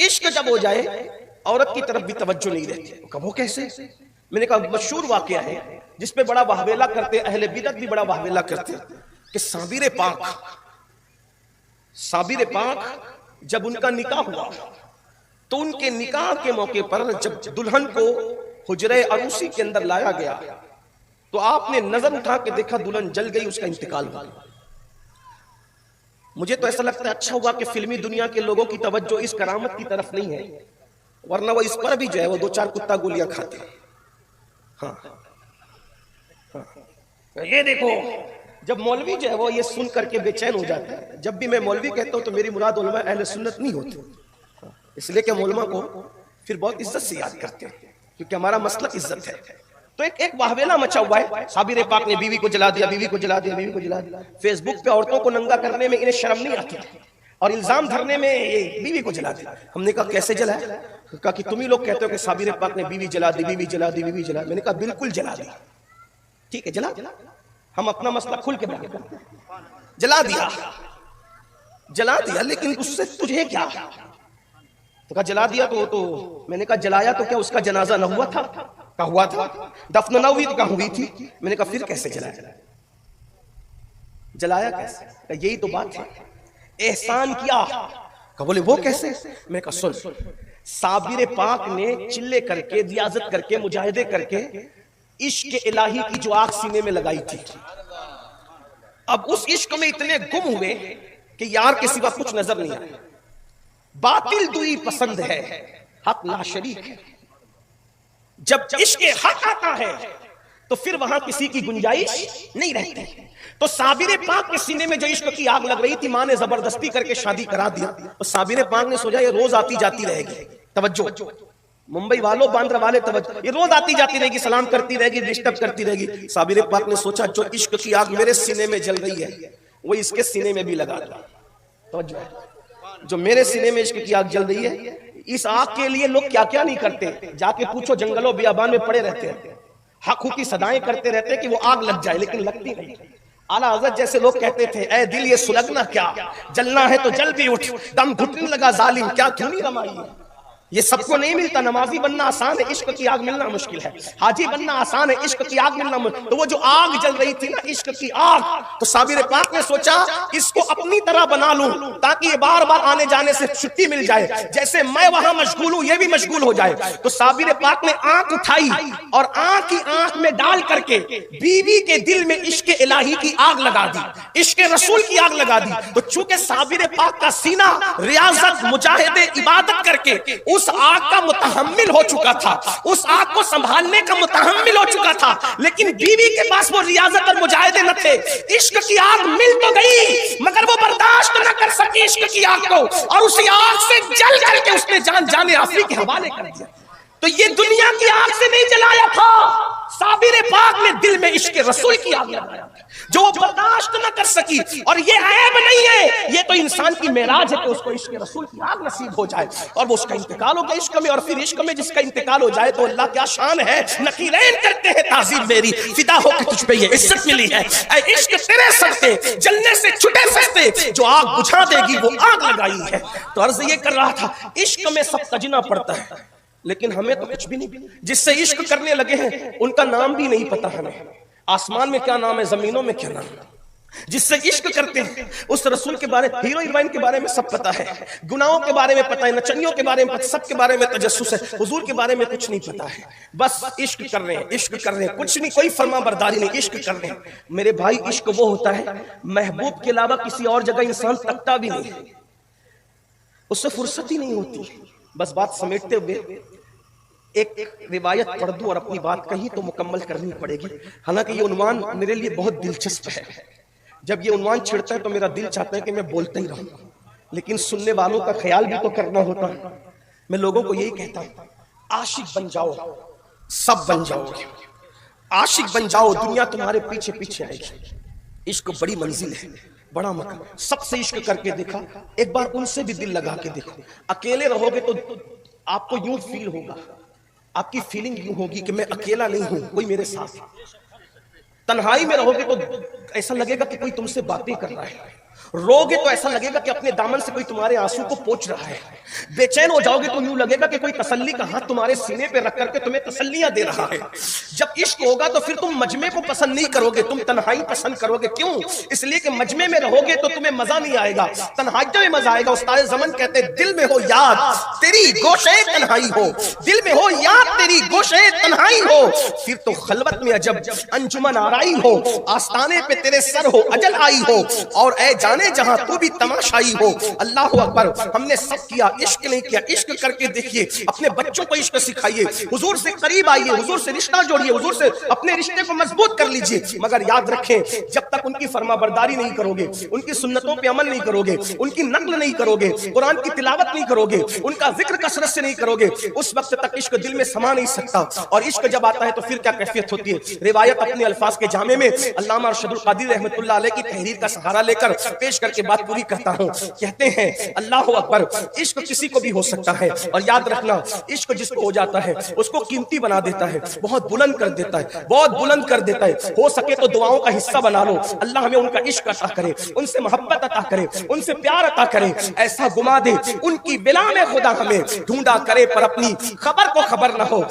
عشق جب ہو جائے عورت کی طرف بھی توجہ نہیں رہتی. کہا وہ کیسے؟ میں نے کہا مشہور واقعہ ہے جس پہ بڑا واہویلا کرتے، اہل بدعت بھی بڑا واہویلا کرتے، کہ صابر پاک جب ان کا نکاح ہوا تو ان کے نکاح کے موقع پر جب دلہن کو حجرہ عروسی کے اندر لایا گیا تو آپ نے نظر اٹھا کے دیکھا دلہن جل گئی، اس کا انتقال ہوا. مجھے تو ایسا لگتا ہے اچھا ہوا کہ فلمی دنیا کے لوگوں کی توجہ اس کرامت کی طرف نہیں ہے، ورنہ وہ اس پر بھی جو ہے وہ 2-4 کتا گولیاں کھاتے ہیں. ہاں یہ دیکھو، جب مولوی جو ہے وہ یہ سن کر کے بے چین ہو جاتا ہے. جب بھی میں مولوی کہتا ہوں تو میری مراد علماء اہل سنت نہیں ہوتی، اس لیے کہ ہم علماء کو پھر بہت عزت سے یاد کرتے ہیں کیونکہ ہمارا مسلک عزت ہے. تو ایک واہویلا مچا ہوا ہے، صابر پاک نے بیوی کو جلا دیا، بیوی کو جلا دیا، بیوی کو جلا دیا. فیس بک پہ عورتوں کو ننگا کرنے میں انہیں شرم نہیں آتی اور الزام دھرنے میں یہ بیوی کو جلا دیا. ہم نے کہا کیسے جلا ہے؟ کہا کہ تم ہی لوگ کہتے ہو کہ صابر پاک نے بیوی جلا دی، بیوی جلا دی، بیوی جلا دی. میں نے کہا بالکل جلا دی، ٹھیک ہے جلا، ہم اپنا مسئلہ کھل کے بیان کرتے ہیں. جلا دیا لیکن اس سے تجھے کیا؟ تو کہا جلا دیا تو میں نے کہا جلایا تو کیا اس کا جنازہ نہ ہوا تھا؟ کہا ہوا تھا. دفن نہ ہوئی تو کہا ہوئی تھی. میں نے کہا پھر کیسے جلایا کیسے؟ کہا یہی تو بات ہے، احسان کیا. کہا بولے وہ کیسے؟ میں نے کہا سن، صابر پاک نے چلے کر کے، ریاضت کر کے، مجاہدے کر کے عشق الہی کی جو آگ سینے میں لگائی تھی، اب اس عشق میں اتنے گم ہوئے کہ یار کے سوا کچھ نظر نہیں آیا. باطل دوئی پسند ہے، حق لا شریک ہے. جب عشق حق آتا ہے تو پھر وہاں کسی کی گنجائش نہیں رہتی. تو صابر پاک کے سینے میں جو عشق کی آگ لگ رہی تھی، ماں نے زبردستی کر کے شادی کرا دیا اور صابر پاک نے سوچا یہ روز آتی جاتی رہے گی. توجہ ممبئی والوں، باندرا والے توجہ، یہ روز آتی جاتی رہے گی، سلام کرتی رہے گی، ڈسٹرب کرتی رہے گی. صابر پاک نے سوچا جو عشق کی آگ میرے سینے میں جل رہی ہے وہ اس کے سینے میں بھی لگا دو. توجہ، جو میرے سینے میں عشق کی آگ جل رہی ہے، اس آگ کے لیے لوگ کیا کیا نہیں کرتے. جا کے پوچھو، جنگلوں بیابان میں پڑے رہتے ہیں، حق کی صدائیں کرتے رہتے کہ وہ آگ لگ جائے، لیکن لگتی نہیں. اعلیٰ حضرت جیسے لوگ کہتے تھے اے دل یہ سلگنا کیا، جلنا ہے تو جل بھی اٹھ، دم گھٹنے لگا ظالم کیا دھونی رمائی ہے. یہ سب کو نہیں ملتا. نمازی بننا آسان ہے، عشق کی آگ ملنا مشکل ہے. حاجی بننا آسان ہے، عشق کی آگ ملنا مشکل. تو وہ جو آگ جل رہی تھی نا، عشق کی آگ، تو صابر پاک نے سوچا اس کو اپنی طرح بنا لوں تاکہ یہ بار بار آنے جانے سے چھٹی مل جائے. جیسے میں وہاں مشغول ہوں یہ بھی مشغول ہو جائے. تو صابر پاک نے آنکھ اٹھائی اور آنکھ کی آنکھ میں ڈال کر کے بیوی کے دل میں عشق الہی کی آگ لگا دی، عشق رسول کی آگ لگا دی. تو چونکہ صابر پاک کا سینہ ریاضت، مجاہدے، عبادت کر کے اس آگ کا متحمل ہو چکا تھا، اس آگ کو سنبھالنے کا متحمل ہو چکا تھا، لیکن بیوی کے پاس وہ ریاضت اور مجاہدے نہ تھے. عشق کی آگ مل تو گئی مگر وہ برداشت نہ کر سکی عشق کی آگ کو، اور اسی آگ سے جل کر کے اس نے جان آفری کے حوالے کر دیا. تو یہ دنیا کی آگ سے نہیں جلایا تھا، صابر پاک نے دل میں عشق رسول کی آگ لگایا جو وہ برداشت نہ کر سکی. اور یہ عیب نہیں ہے، یہ تو انسان کی معراج ہے کہ اس کو عشق رسول کی آگ نصیب ہو جائے اور وہ اس کا انتقال ہو گیا عشق میں. اور پھر عشق میں جس کا انتقال ہو جائے تو اللہ کیا شان ہے. نقیرین کرتے ہیں تعظیم میری، فدا ہو کے تجھ پہ یہ عزت ملی ہے. اے عشق تیرے سستے جلنے سے چھٹے سستے، جو آگ بجھا دے گی وہ آگ لگائی ہے. تو عرض یہ کر رہا تھا عشق میں سب تجنا پڑتا ہے لیکن ہمیں تو کچھ بھی نہیں. جس سے عشق کرنے لگے ہیں ان کا نام بھی نہیں پتا ہمیں، آسمان میں کیا نام ہے، زمینوں میں کیا نام ہے. جس سے عشق کرتے ہیں اس رسول کے بارے، ہیرو ہیروئن کے بارے میں سب پتا ہے، گناہوں کے بارے میں پتا ہے، نچنیوں کے بارے میں پتا، سب کے بارے میں تجسس ہے. حضور کے بارے میں کچھ نہیں پتا ہے، بس عشق کر رہے ہیں، عشق کر رہے ہیں، کچھ نہیں، کوئی فرما برداری نہیں، عشق کر رہے ہیں. میرے بھائی عشق وہ ہوتا ہے محبوب کے علاوہ کسی اور جگہ انسان تکتا بھی نہیں، اس سے فرصت ہی نہیں ہوتی. بس بات سمیٹتے ہوئے ایک روایت پڑھ دوں اور اپنی بات کہیں تو مکمل کرنی پڑے گی. حالانکہ یہ عنوان میرے لیے بہت دلچسپ ہے. جب یہ عنوان چھڑتا ہے تو میرا دل چاہتا ہے کہ میں بولتا ہی رہوں، لیکن سننے والوں کا خیال بھی تو کرنا ہوتا ہے. میں لوگوں کو یہی کہتا ہوں عاشق بن جاؤ، سب بن جاؤ گے. عاشق بن جاؤ، دنیا تمہارے پیچھے پیچھے آئے گی. عشق بڑی منزل ہے، بڑا مقام. سب سے عشق کر کے دیکھا، ایک بار ان سے بھی دل لگا کے دیکھو. اکیلے رہو گے تو آپ کو یوں فیل ہوگا، آپ کی فیلنگ یوں ہوگی کہ میں اکیلا نہیں ہوں، کوئی میرے ساتھ. تنہائی میں رہو گے تو ایسا لگے گا کہ کوئی تم سے باتیں کر رہا ہے. رو گے تو ایسا لگے گا کہ اپنے دامن سے کوئی تمہارے آنسو کو پوچھ رہا ہے. بے چین ہو جاؤ گے تو یوں لگے گا کہ کوئی تسلی کا ہاتھ تمہارے سینے پہ رکھ کر کے تمہیں تسلیاں دے رہا ہے. جب عشق ہوگا تو پھر تم مجمع کو پسند نہیں کرو گے, تم تنہائی پسند کرو گے. کیوں؟ اس لیے کہ مجمع میں رہو گے تو تمہیں مزہ نہیں آئے گا, تنہائیوں میں مزہ آئے گا. استاد زمن کہتے ہیں دل میں ہو یاد تیری گوشے تنہائی ہو, دل میں ہو یاد تیری گوشے تنہائی ہو, پھر تو خلوت میں عجب انجمن آرائی ہو, آستانے پہ تیرے سر ہو اجل آئی ہو, اور اے جانے جہاں تو بھی تماشائی ہو. اللہ اکبر. ہم نے سب کیا, عشق نہیں کیا. عشق کر کے دیکھیے, اپنے بچوں کو عشق سکھائیے, حضور سے قریب آئیے, حضور سے رشتہ جوڑیے, حضور سے اپنے رشتے کو مضبوط کر لیجئے. مگر یاد رکھیں جب تک ان کی فرما برداری نہیں کرو گے, ان کی سنتوں پہ عمل نہیں کرو گے, ان کی نقل نہیں کرو گے, قرآن کی تلاوت نہیں کرو گے, ان کا ذکر کثرت سے نہیں کرو گے, اس وقت تک عشق دل میں سما نہیں سکتا. اور عشق جب آتا ہے تو پھر کیا کیفیت ہوتی ہے. روایت اپنے الفاظ کے جامع میں علامہ ارشد القادری رحمۃ اللہ علیہ کی تحریر کا سہارا لے کر پیش کر کے بات پوری کرتا ہوں. کہتے ہیں اللہ اکبر, عشق کسی کو بھی ہو سکتا ہے, اور یاد رکھنا عشق جس کو ہو جاتا ہے اس کو قیمتی بنا دیتا ہے, بہت بلند کر دیتا ہے, بہت بلند کر دیتا ہے. ہو سکے تو دعاؤں کا حصہ بنا لو, اللہ ہمیں ان کا عشق عطا کرے, ان سے محبت عطا کرے, ان سے پیار عطا کرے. ایسا گما دے ان کی بلا میں خدا ہمیں ڈھونڈا کرے پر اپنی خبر کو خبر نہ ہو.